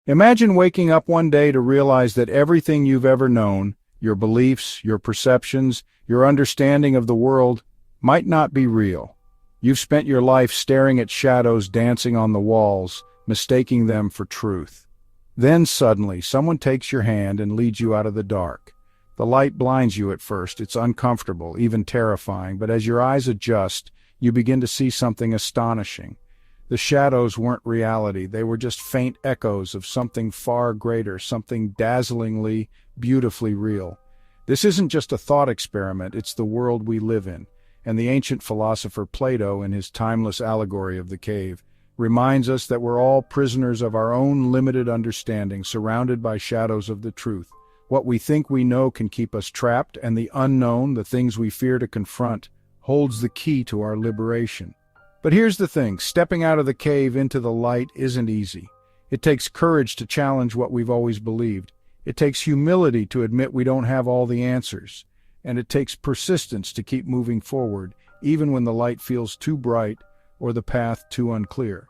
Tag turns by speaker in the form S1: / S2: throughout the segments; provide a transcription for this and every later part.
S1: Imagine waking up one day to realize that everything you've ever known, your beliefs, your perceptions, your understanding of the world, might not be real. You've spent your life staring at shadows dancing on the walls, mistaking them for truth. Then suddenly, someone takes your hand and leads you out of the dark. The light blinds you at first. It's uncomfortable, even terrifying, but as your eyes adjust, you begin to see something astonishing. The shadows weren't reality. They were just faint echoes of something far greater, something dazzlingly, beautifully real. This isn't just a thought experiment, it's the world we live in. And the ancient philosopher Plato, in his timeless allegory of the cave, reminds us that we're all prisoners of our own limited understanding, surrounded by shadows of the truth. What we think we know can keep us trapped, and the unknown, the things we fear to confront, holds the key to our liberation. But here's the thing, stepping out of the cave into the light isn't easy. It takes courage to challenge what we've always believed. It takes humility to admit we don't have all the answers. And it takes persistence to keep moving forward, even when the light feels too bright or the path too unclear.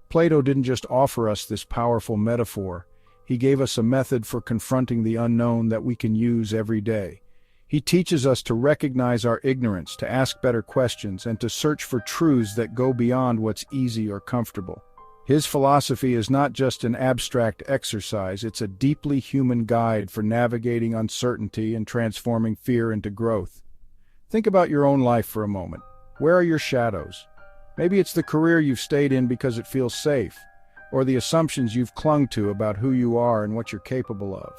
S1: Plato didn't just offer us this powerful metaphor. He gave us a method for confronting the unknown that we can use every day. He teaches us to recognize our ignorance, to ask better questions, and to search for truths that go beyond what's easy or comfortable. His philosophy is not just an abstract exercise, it's a deeply human guide for navigating uncertainty and transforming fear into growth. Think about your own life for a moment. Where are your shadows? Maybe it's the career you've stayed in because it feels safe, or the assumptions you've clung to about who you are and what you're capable of.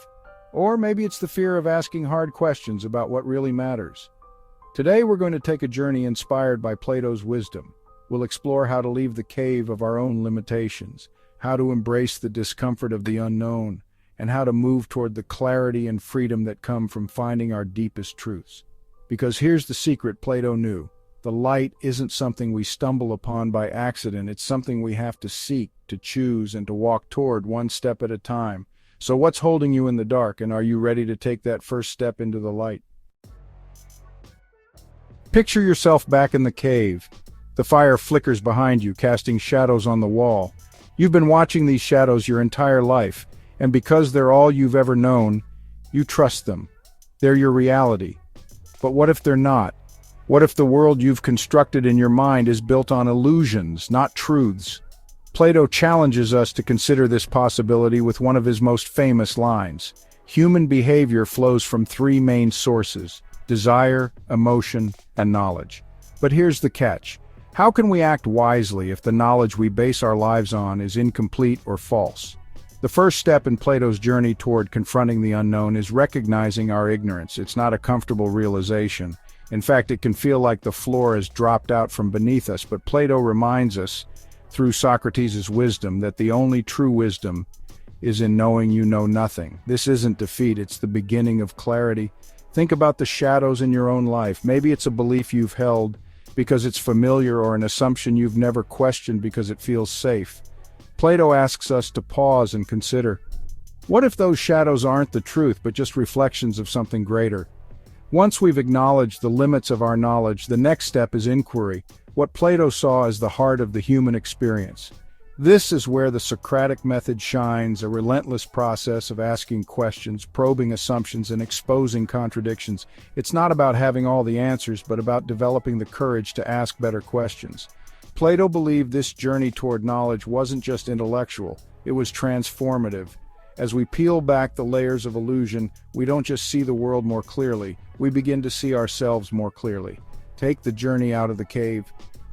S1: Or maybe it's the fear of asking hard questions about what really matters. Today we're going to take a journey inspired by Plato's wisdom. We'll explore how to leave the cave of our own limitations, how to embrace the discomfort of the unknown, and how to move toward the clarity and freedom that come from finding our deepest truths. Because here's the secret Plato knew. The light isn't something we stumble upon by accident, it's something we have to seek, to choose, and to walk toward one step at a time. So what's holding you in the dark, and are you ready to take that first step into the light? Picture yourself back in the cave. The fire flickers behind you, casting shadows on the wall. You've been watching these shadows your entire life, and because they're all you've ever known, you trust them. They're your reality. But what if they're not? What if the world you've constructed in your mind is built on illusions, not truths? Plato challenges us to consider this possibility with one of his most famous lines. Human behavior flows from three main sources: desire, emotion, and knowledge. But here's the catch. How can we act wisely if the knowledge we base our lives on is incomplete or false? The first step in Plato's journey toward confronting the unknown is recognizing our ignorance. It's not a comfortable realization. In fact, it can feel like the floor has dropped out from beneath us, but Plato reminds us, through Socrates' wisdom, that the only true wisdom is in knowing you know nothing. This isn't defeat, it's the beginning of clarity. Think about the shadows in your own life. Maybe it's a belief you've held because it's familiar, or an assumption you've never questioned because it feels safe. Plato asks us to pause and consider, what if those shadows aren't the truth, but just reflections of something greater? Once we've acknowledged the limits of our knowledge, the next step is inquiry, what Plato saw as the heart of the human experience. This is where the Socratic method shines, a relentless process of asking questions, probing assumptions, and exposing contradictions. It's not about having all the answers, but about developing the courage to ask better questions. Plato believed this journey toward knowledge wasn't just intellectual, it was transformative. As we peel back the layers of illusion, we don't just see the world more clearly, we begin to see ourselves more clearly. Take the journey out of the cave.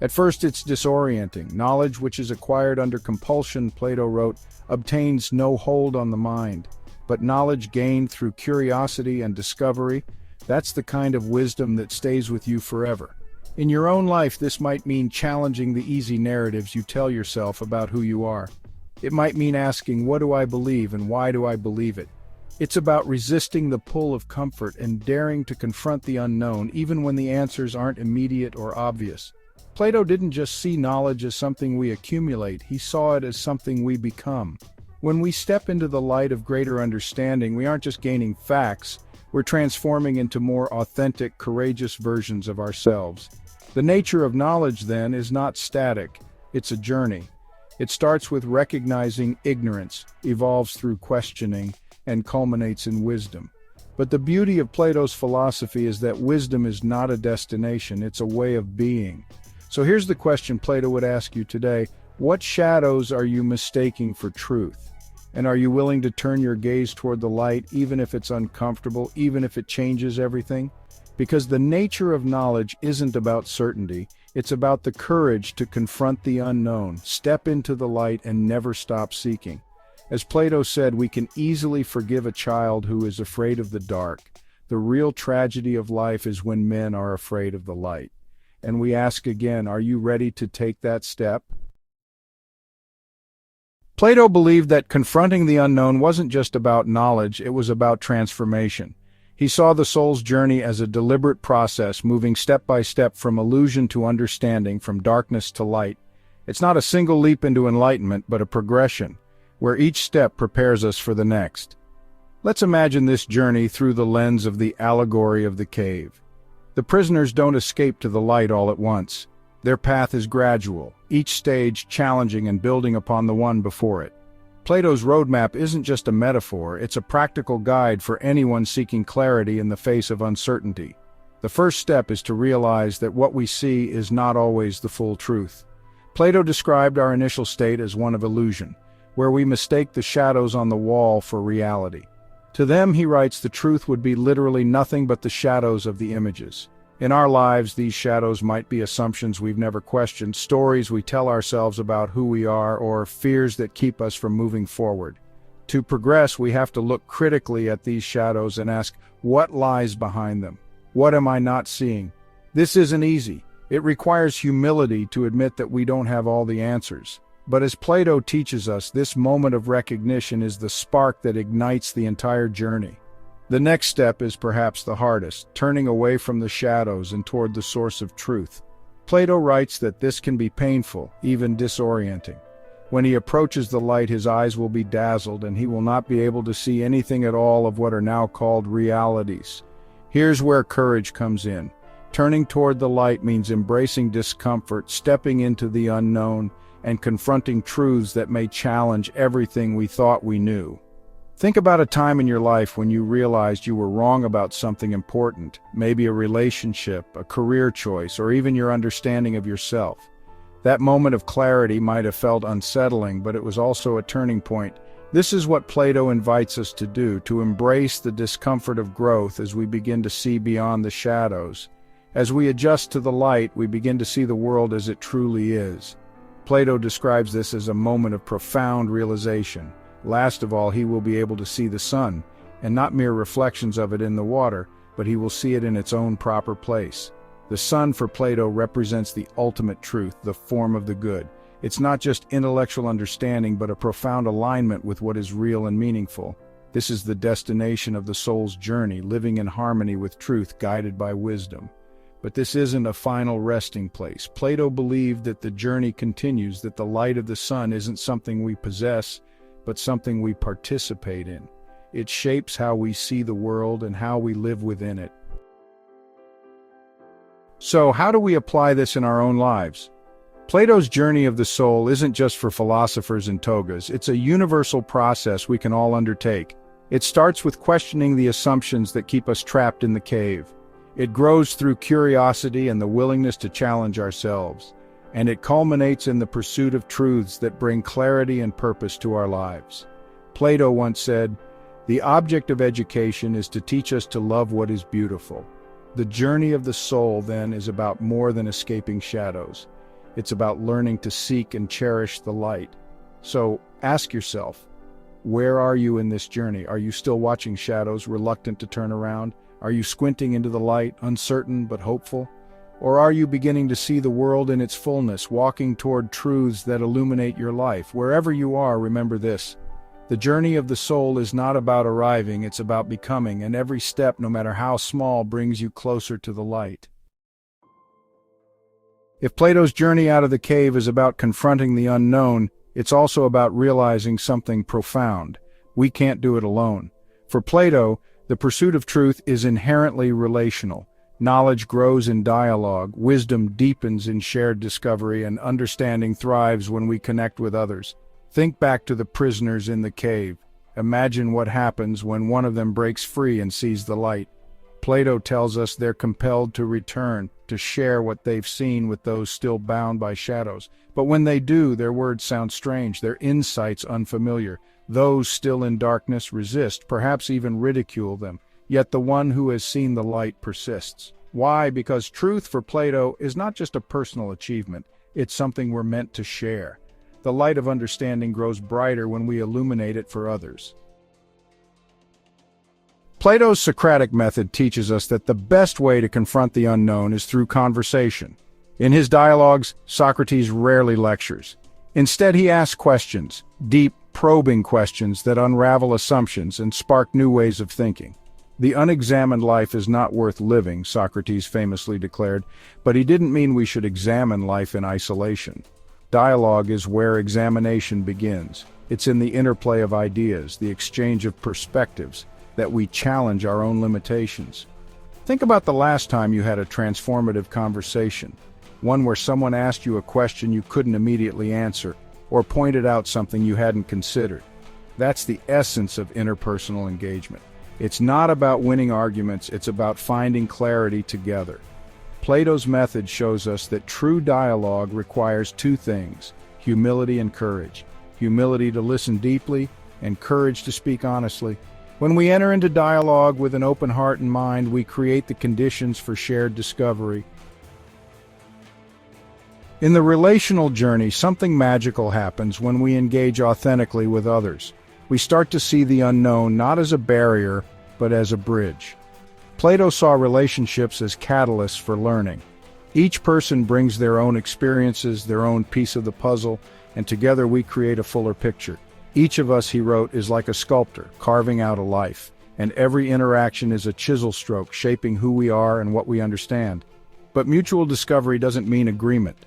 S1: At first it's disorienting. Knowledge which is acquired under compulsion, Plato wrote, obtains no hold on the mind. But knowledge gained through curiosity and discovery, that's the kind of wisdom that stays with you forever. In your own life, this might mean challenging the easy narratives you tell yourself about who you are. It might mean asking, what do I believe and why do I believe it? It's about resisting the pull of comfort and daring to confront the unknown, even when the answers aren't immediate or obvious. Plato didn't just see knowledge as something we accumulate, he saw it as something we become. When we step into the light of greater understanding, we aren't just gaining facts, we're transforming into more authentic, courageous versions of ourselves. The nature of knowledge, then, is not static, it's a journey. It starts with recognizing ignorance, evolves through questioning, and culminates in wisdom. But the beauty of Plato's philosophy is that wisdom is not a destination, it's a way of being. So here's the question Plato would ask you today: what shadows are you mistaking for truth? And are you willing to turn your gaze toward the light, even if it's uncomfortable, even if it changes everything? Because the nature of knowledge isn't about certainty, it's about the courage to confront the unknown, step into the light, and never stop seeking. As Plato said, we can easily forgive a child who is afraid of the dark. The real tragedy of life is when men are afraid of the light. And we ask again, are you ready to take that step? Plato believed that confronting the unknown wasn't just about knowledge, it was about transformation. He saw the soul's journey as a deliberate process, moving step by step from illusion to understanding, from darkness to light. It's not a single leap into enlightenment, but a progression, where each step prepares us for the next. Let's imagine this journey through the lens of the allegory of the cave. The prisoners don't escape to the light all at once. Their path is gradual, each stage challenging and building upon the one before it. Plato's roadmap isn't just a metaphor, it's a practical guide for anyone seeking clarity in the face of uncertainty. The first step is to realize that what we see is not always the full truth. Plato described our initial state as one of illusion, where we mistake the shadows on the wall for reality. To them, he writes, the truth would be literally nothing but the shadows of the images. In our lives, these shadows might be assumptions we've never questioned, stories we tell ourselves about who we are, or fears that keep us from moving forward. To progress, we have to look critically at these shadows and ask, what lies behind them? What am I not seeing? This isn't easy. It requires humility to admit that we don't have all the answers. But as Plato teaches us, this moment of recognition is the spark that ignites the entire journey. The next step is perhaps the hardest, turning away from the shadows and toward the source of truth. Plato writes that this can be painful, even disorienting. When he approaches the light, his eyes will be dazzled, and he will not be able to see anything at all of what are now called realities. Here's where courage comes in. Turning toward the light means embracing discomfort, stepping into the unknown, and confronting truths that may challenge everything we thought we knew. Think about a time in your life when you realized you were wrong about something important, maybe a relationship, a career choice, or even your understanding of yourself. That moment of clarity might have felt unsettling, but it was also a turning point. This is what Plato invites us to do, to embrace the discomfort of growth as we begin to see beyond the shadows. As we adjust to the light, we begin to see the world as it truly is. Plato describes this as a moment of profound realization. Last of all, he will be able to see the sun, and not mere reflections of it in the water, but he will see it in its own proper place. The sun for Plato represents the ultimate truth, the form of the good. It's not just intellectual understanding, but a profound alignment with what is real and meaningful. This is the destination of the soul's journey, living in harmony with truth, guided by wisdom. But this isn't a final resting place. Plato believed that the journey continues, that the light of the sun isn't something we possess, but something we participate in. It shapes how we see the world and how we live within it. So, how do we apply this in our own lives? Plato's journey of the soul isn't just for philosophers in togas, it's a universal process we can all undertake. It starts with questioning the assumptions that keep us trapped in the cave. It grows through curiosity and the willingness to challenge ourselves. And it culminates in the pursuit of truths that bring clarity and purpose to our lives. Plato once said, "The object of education is to teach us to love what is beautiful." The journey of the soul, then, is about more than escaping shadows. It's about learning to seek and cherish the light. So, ask yourself, where are you in this journey? Are you still watching shadows, reluctant to turn around? Are you squinting into the light, uncertain but hopeful? Or are you beginning to see the world in its fullness, walking toward truths that illuminate your life? Wherever you are, remember this. The journey of the soul is not about arriving, it's about becoming, and every step, no matter how small, brings you closer to the light. If Plato's journey out of the cave is about confronting the unknown, it's also about realizing something profound. We can't do it alone. For Plato, the pursuit of truth is inherently relational. Knowledge grows in dialogue, wisdom deepens in shared discovery, and understanding thrives when we connect with others. Think back to the prisoners in the cave. Imagine what happens when one of them breaks free and sees the light. Plato tells us they're compelled to return, to share what they've seen with those still bound by shadows. But when they do, their words sound strange, their insights unfamiliar. Those still in darkness resist, perhaps even ridicule them. Yet the one who has seen the light persists. Why? Because truth for Plato is not just a personal achievement, it's something we're meant to share. The light of understanding grows brighter when we illuminate it for others. Plato's Socratic method teaches us that the best way to confront the unknown is through conversation. In his dialogues, Socrates rarely lectures. Instead, he asks questions, deep, probing questions that unravel assumptions and spark new ways of thinking. The unexamined life is not worth living, Socrates famously declared, but he didn't mean we should examine life in isolation. Dialogue is where examination begins. It's in the interplay of ideas, the exchange of perspectives, that we challenge our own limitations. Think about the last time you had a transformative conversation, one where someone asked you a question you couldn't immediately answer, or pointed out something you hadn't considered. That's the essence of interpersonal engagement. It's not about winning arguments, it's about finding clarity together. Plato's method shows us that true dialogue requires two things: humility and courage. Humility to listen deeply, and courage to speak honestly. When we enter into dialogue with an open heart and mind, we create the conditions for shared discovery. In the relational journey, something magical happens when we engage authentically with others. We start to see the unknown not as a barrier, but as a bridge. Plato saw relationships as catalysts for learning. Each person brings their own experiences, their own piece of the puzzle, and together we create a fuller picture. Each of us, he wrote, is like a sculptor, carving out a life, and every interaction is a chisel stroke, shaping who we are and what we understand. But mutual discovery doesn't mean agreement.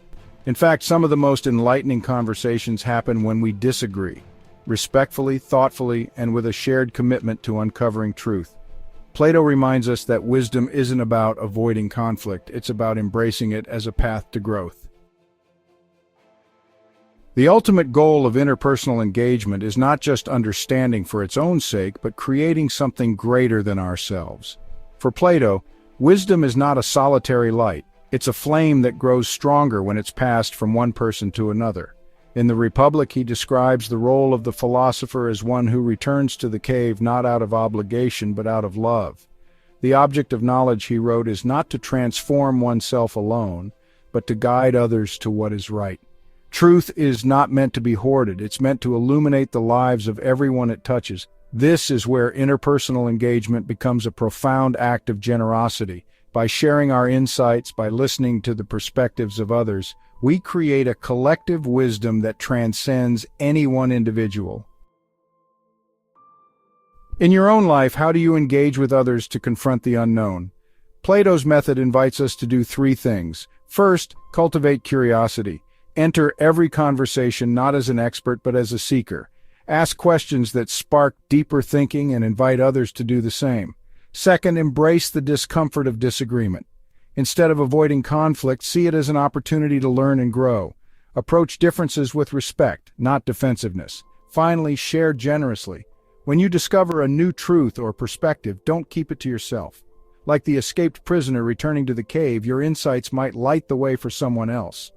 S1: In fact, some of the most enlightening conversations happen when we disagree, respectfully, thoughtfully, and with a shared commitment to uncovering truth. Plato reminds us that wisdom isn't about avoiding conflict, it's about embracing it as a path to growth. The ultimate goal of interpersonal engagement is not just understanding for its own sake, but creating something greater than ourselves. For Plato, wisdom is not a solitary light, it's a flame that grows stronger when it's passed from one person to another. In the Republic, he describes the role of the philosopher as one who returns to the cave not out of obligation but out of love. The object of knowledge, he wrote, is not to transform oneself alone, but to guide others to what is right. Truth is not meant to be hoarded, it's meant to illuminate the lives of everyone it touches. This is where interpersonal engagement becomes a profound act of generosity. By sharing our insights, by listening to the perspectives of others, we create a collective wisdom that transcends any one individual. In your own life, how do you engage with others to confront the unknown? Plato's method invites us to do three things. First, cultivate curiosity. Enter every conversation not as an expert but as a seeker. Ask questions that spark deeper thinking and invite others to do the same. Second, embrace the discomfort of disagreement. Instead of avoiding conflict, see it as an opportunity to learn and grow. Approach differences with respect, not defensiveness. Finally, share generously. When you discover a new truth or perspective, don't keep it to yourself. Like the escaped prisoner returning to the cave, your insights might light the way for someone else.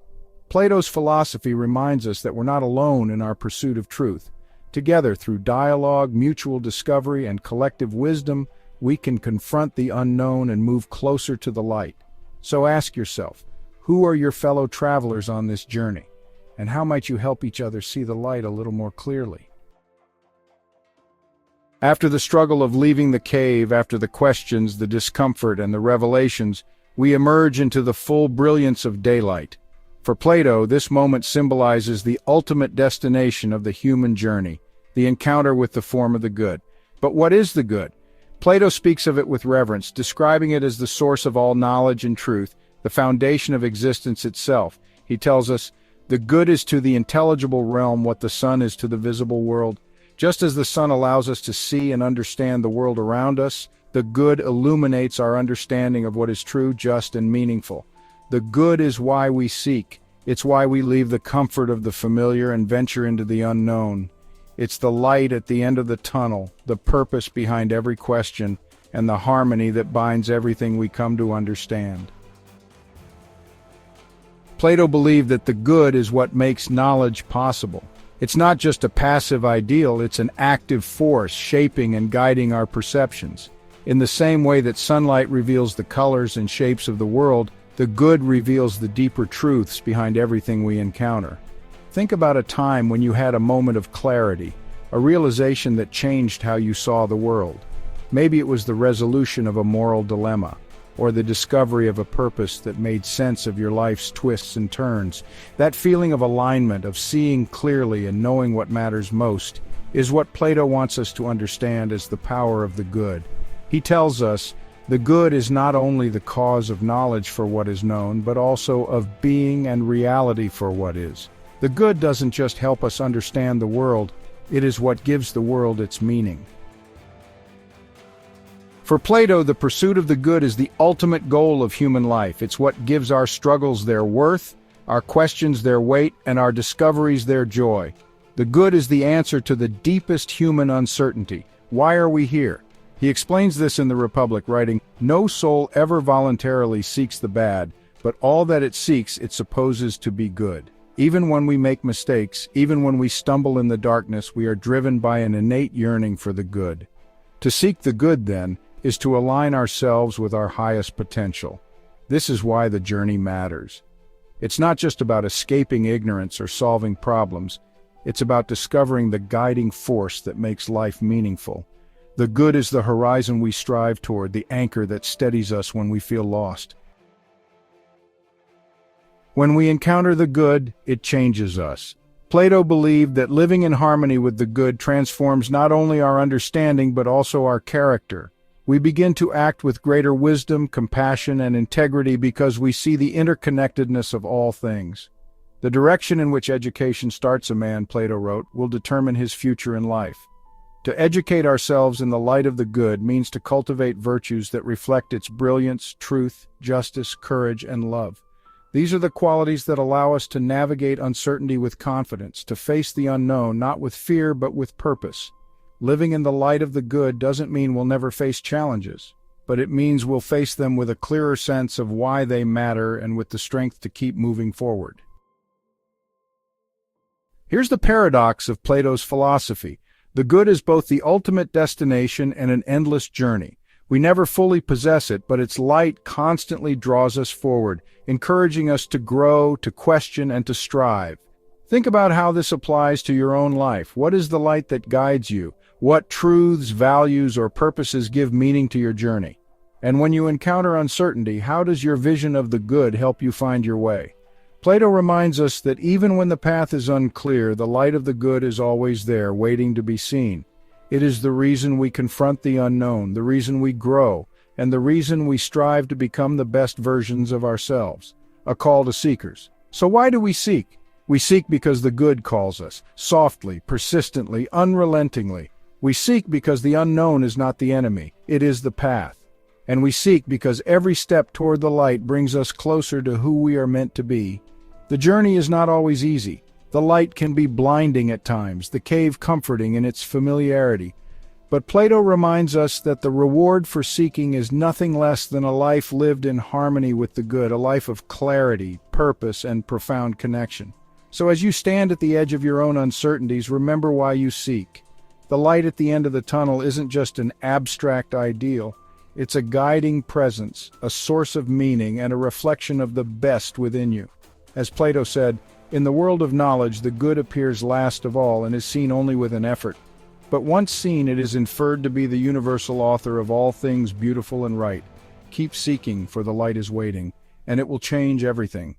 S1: Plato's philosophy reminds us that we're not alone in our pursuit of truth. Together, through dialogue, mutual discovery, and collective wisdom, we can confront the unknown and move closer to the light. So ask yourself, who are your fellow travelers on this journey? And how might you help each other see the light a little more clearly? After the struggle of leaving the cave, after the questions, the discomfort, and the revelations, we emerge into the full brilliance of daylight. For Plato, this moment symbolizes the ultimate destination of the human journey, the encounter with the form of the good. But what is the good? Plato speaks of it with reverence, describing it as the source of all knowledge and truth, the foundation of existence itself. He tells us, the good is to the intelligible realm what the sun is to the visible world. Just as the sun allows us to see and understand the world around us, The good illuminates our understanding of what is true, just, and meaningful. The good is why we seek. It's why we leave the comfort of the familiar and venture into the unknown. It's the light at the end of the tunnel, the purpose behind every question, and the harmony that binds everything we come to understand. Plato believed that the good is what makes knowledge possible. It's not just a passive ideal, it's an active force shaping and guiding our perceptions. In the same way that sunlight reveals the colors and shapes of the world, the good reveals the deeper truths behind everything we encounter. Think about a time when you had a moment of clarity, a realization that changed how you saw the world. Maybe it was the resolution of a moral dilemma, or the discovery of a purpose that made sense of your life's twists and turns. That feeling of alignment, of seeing clearly and knowing what matters most, is what Plato wants us to understand as the power of the good. He tells us, the good is not only the cause of knowledge for what is known, but also of being and reality for what is. The good doesn't just help us understand the world, it is what gives the world its meaning. For Plato, the pursuit of the good is the ultimate goal of human life. It's what gives our struggles their worth, our questions their weight, and our discoveries their joy. The good is the answer to the deepest human uncertainty. Why are we here? He explains this in the Republic, writing, "No soul ever voluntarily seeks the bad, but all that it seeks it supposes to be good. Even when we make mistakes, even when we stumble in the darkness, we are driven by an innate yearning for the good." To seek the good, then, is to align ourselves with our highest potential. This is why the journey matters. It's not just about escaping ignorance or solving problems. It's about discovering the guiding force that makes life meaningful. The good is the horizon we strive toward, the anchor that steadies us when we feel lost. When we encounter the good, it changes us. Plato believed that living in harmony with the good transforms not only our understanding but also our character. We begin to act with greater wisdom, compassion, and integrity because we see the interconnectedness of all things. The direction in which education starts a man, Plato wrote, will determine his future in life. To educate ourselves in the light of the good means to cultivate virtues that reflect its brilliance, truth, justice, courage, and love. These are the qualities that allow us to navigate uncertainty with confidence, to face the unknown not with fear but with purpose. Living in the light of the good doesn't mean we'll never face challenges, but it means we'll face them with a clearer sense of why they matter and with the strength to keep moving forward. Here's the paradox of Plato's philosophy. The good is both the ultimate destination and an endless journey. We never fully possess it, but its light constantly draws us forward, encouraging us to grow, to question, and to strive. Think about how this applies to your own life. What is the light that guides you? What truths, values, or purposes give meaning to your journey? And when you encounter uncertainty, how does your vision of the good help you find your way? Plato reminds us that even when the path is unclear, the light of the good is always there, waiting to be seen. It is the reason we confront the unknown, the reason we grow, and the reason we strive to become the best versions of ourselves. A call to seekers. So why do we seek? We seek because the good calls us, softly, persistently, unrelentingly. We seek because the unknown is not the enemy, it is the path. And we seek because every step toward the light brings us closer to who we are meant to be. The journey is not always easy. The light can be blinding at times, the cave comforting in its familiarity. But Plato reminds us that the reward for seeking is nothing less than a life lived in harmony with the good, a life of clarity, purpose, and profound connection. So as you stand at the edge of your own uncertainties, remember why you seek. The light at the end of the tunnel isn't just an abstract ideal. It's a guiding presence, a source of meaning, and a reflection of the best within you. As Plato said, in the world of knowledge, the good appears last of all and is seen only with an effort. But once seen, it is inferred to be the universal author of all things beautiful and right. Keep seeking, for the light is waiting, and it will change everything.